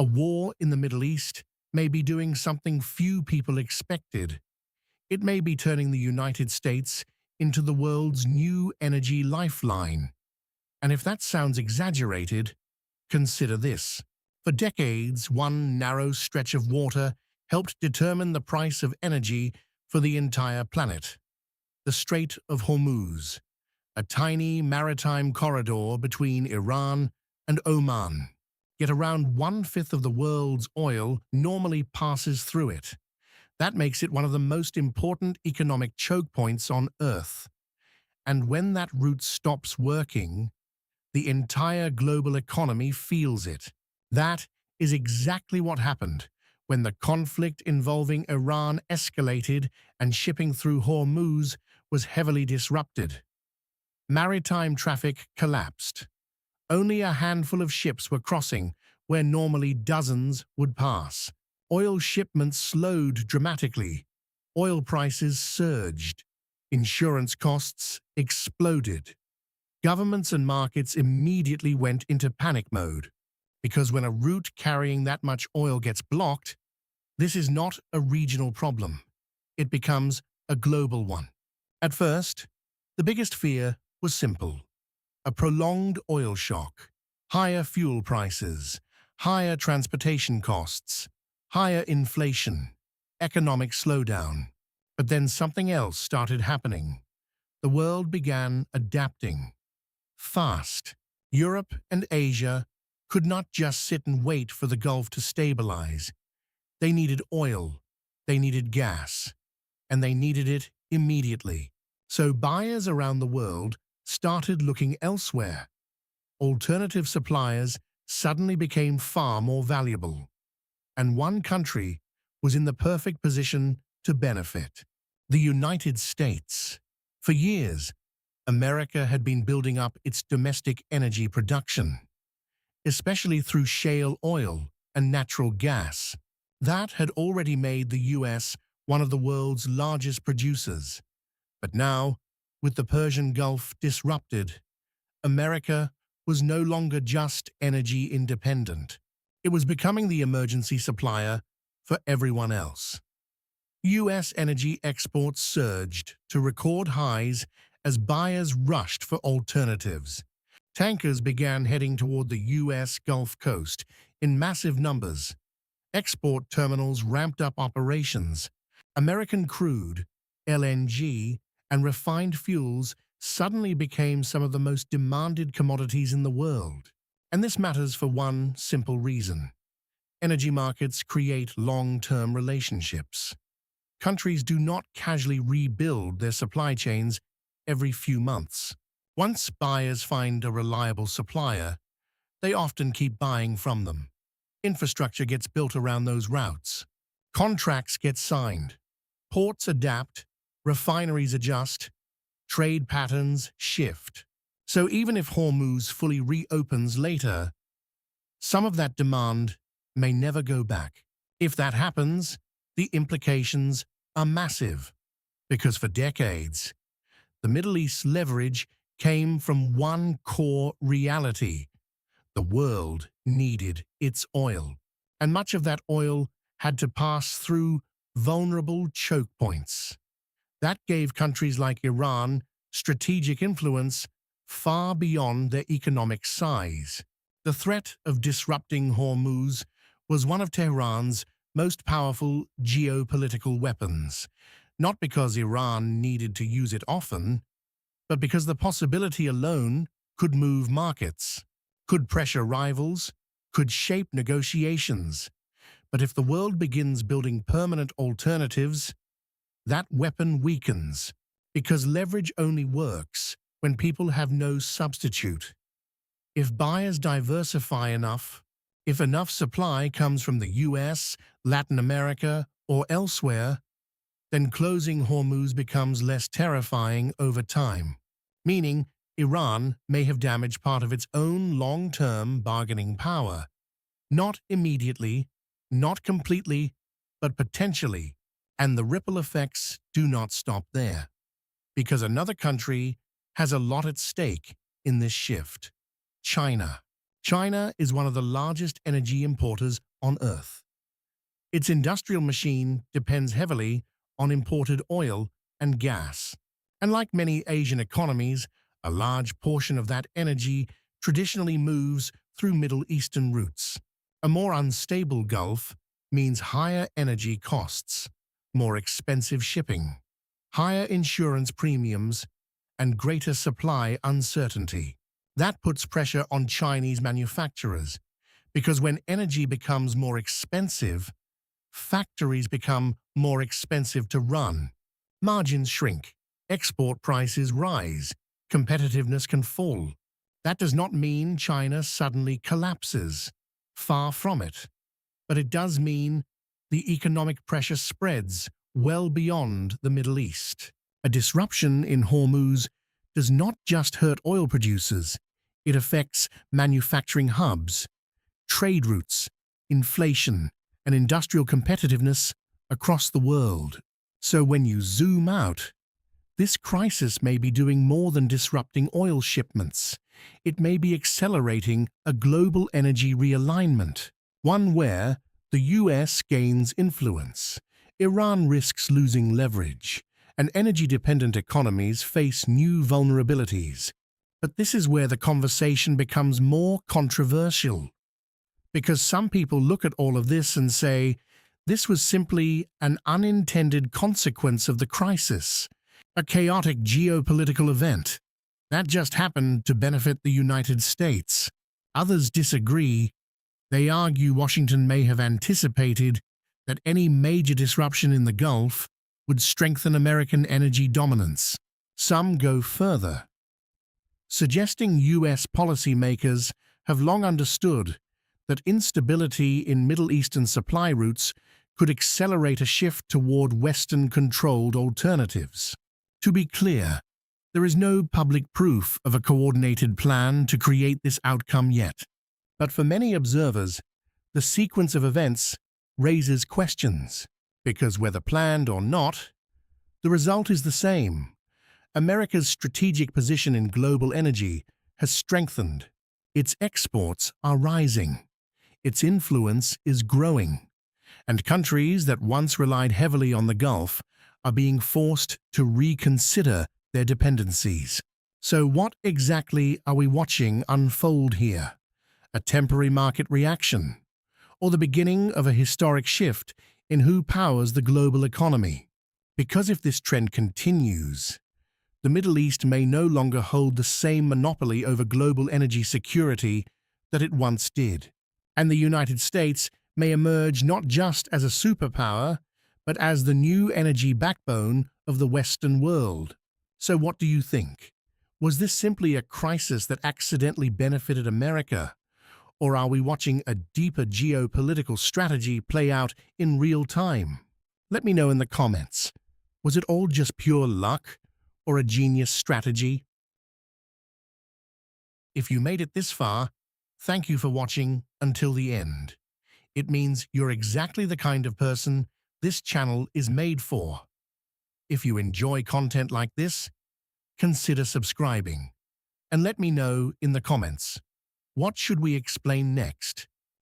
A war in the Middle East may be doing something few people expected. It may be turning the United States into the world's new energy lifeline. And if that sounds exaggerated, consider this. For decades, one narrow stretch of water helped determine the price of energy for the entire planet. The Strait of Hormuz, a tiny maritime corridor between Iran and Oman. Yet around one-fifth of the world's oil normally passes through it. That makes it one of the most important economic choke points on Earth. And when that route stops working, the entire global economy feels it. That is exactly what happened when the conflict involving Iran escalated and shipping through Hormuz was heavily disrupted. Maritime traffic collapsed. Only a handful of ships were crossing where normally dozens would pass. Oil shipments slowed dramatically. Oil prices surged. Insurance costs exploded. Governments and markets immediately went into panic mode, because when a route carrying that much oil gets blocked, this is not a regional problem. It becomes a global one. At first, the biggest fear was simple: a prolonged oil shock, higher fuel prices, higher transportation costs, higher inflation, economic slowdown. But then something else started happening. The world began adapting. Fast. Europe and Asia could not just sit and wait for the Gulf to stabilize. They needed oil, they needed gas, and they needed it immediately. So buyers around the world started looking elsewhere. Alternative suppliers suddenly became far more valuable. And one country was in the perfect position to benefit: the United States. For years, America had been building up its domestic energy production, especially through shale oil and natural gas. That had already made the US one of the world's largest producers. But now, with the Persian Gulf disrupted, America was no longer just energy independent. It was becoming the emergency supplier for everyone else. US energy exports surged to record highs as buyers rushed for alternatives. Tankers began heading toward the US Gulf Coast in massive numbers. Export terminals ramped up operations. American crude, LNG, and refined fuels suddenly became some of the most demanded commodities in the world. And this matters for one simple reason: energy markets create long-term relationships. Countries do not casually rebuild their supply chains every few months. Once buyers find a reliable supplier, they often keep buying from them. Infrastructure gets built around those routes. Contracts get signed. Ports adapt. Refineries adjust. Trade patterns shift. So even if Hormuz fully reopens later, some of that demand may never go back. If that happens, the implications are massive, because for decades, the Middle East's leverage came from one core reality: the world needed its oil, and much of that oil had to pass through vulnerable choke points. That gave countries like Iran strategic influence far beyond their economic size. The threat of disrupting Hormuz was one of Tehran's most powerful geopolitical weapons, not because Iran needed to use it often, but because the possibility alone could move markets, could pressure rivals, could shape negotiations. But if the world begins building permanent alternatives, that weapon weakens, because leverage only works when people have no substitute. If buyers diversify enough, if enough supply comes from the US, Latin America, or elsewhere, then closing Hormuz becomes less terrifying over time, meaning Iran may have damaged part of its own long-term bargaining power. Not immediately, not completely, but potentially, and the ripple effects do not stop there, because another country has a lot at stake in this shift: China. China is one of the largest energy importers on Earth. Its industrial machine depends heavily on imported oil and gas. And like many Asian economies, a large portion of that energy traditionally moves through Middle Eastern routes. A more unstable Gulf means higher energy costs, more expensive shipping, higher insurance premiums, and greater supply uncertainty. That puts pressure on Chinese manufacturers, because when energy becomes more expensive, factories become more expensive to run. Margins shrink, export prices rise, competitiveness can fall. That does not mean China suddenly collapses. Far from it. But it does mean the economic pressure spreads well beyond the Middle East. A disruption in Hormuz does not just hurt oil producers, it affects manufacturing hubs, trade routes, inflation, and industrial competitiveness across the world. So when you zoom out, this crisis may be doing more than disrupting oil shipments. It may be accelerating a global energy realignment, one where the US gains influence, Iran risks losing leverage, and energy-dependent economies face new vulnerabilities. But this is where the conversation becomes more controversial, because some people look at all of this and say, this was simply an unintended consequence of the crisis, a chaotic geopolitical event that just happened to benefit the United States. Others disagree. They argue Washington may have anticipated that any major disruption in the Gulf would strengthen American energy dominance. Some go further, suggesting US policymakers have long understood that instability in Middle Eastern supply routes could accelerate a shift toward Western-controlled alternatives. To be clear, there is no public proof of a coordinated plan to create this outcome yet. But for many observers, the sequence of events raises questions, because whether planned or not, the result is the same. America's strategic position in global energy has strengthened. Its exports are rising. Its influence is growing. And countries that once relied heavily on the Gulf are being forced to reconsider their dependencies. So what exactly are we watching unfold here? A temporary market reaction, or the beginning of a historic shift in who powers the global economy? Because if this trend continues, the Middle East may no longer hold the same monopoly over global energy security that it once did. And the United States may emerge not just as a superpower, but as the new energy backbone of the Western world. So what do you think? Was this simply a crisis that accidentally benefited America? Or are we watching a deeper geopolitical strategy play out in real time? Let me know in the comments. Was it all just pure luck or a genius strategy? If you made it this far, thank you for watching until the end. It means you're exactly the kind of person this channel is made for. If you enjoy content like this, consider subscribing and let me know in the comments. What should we explain next?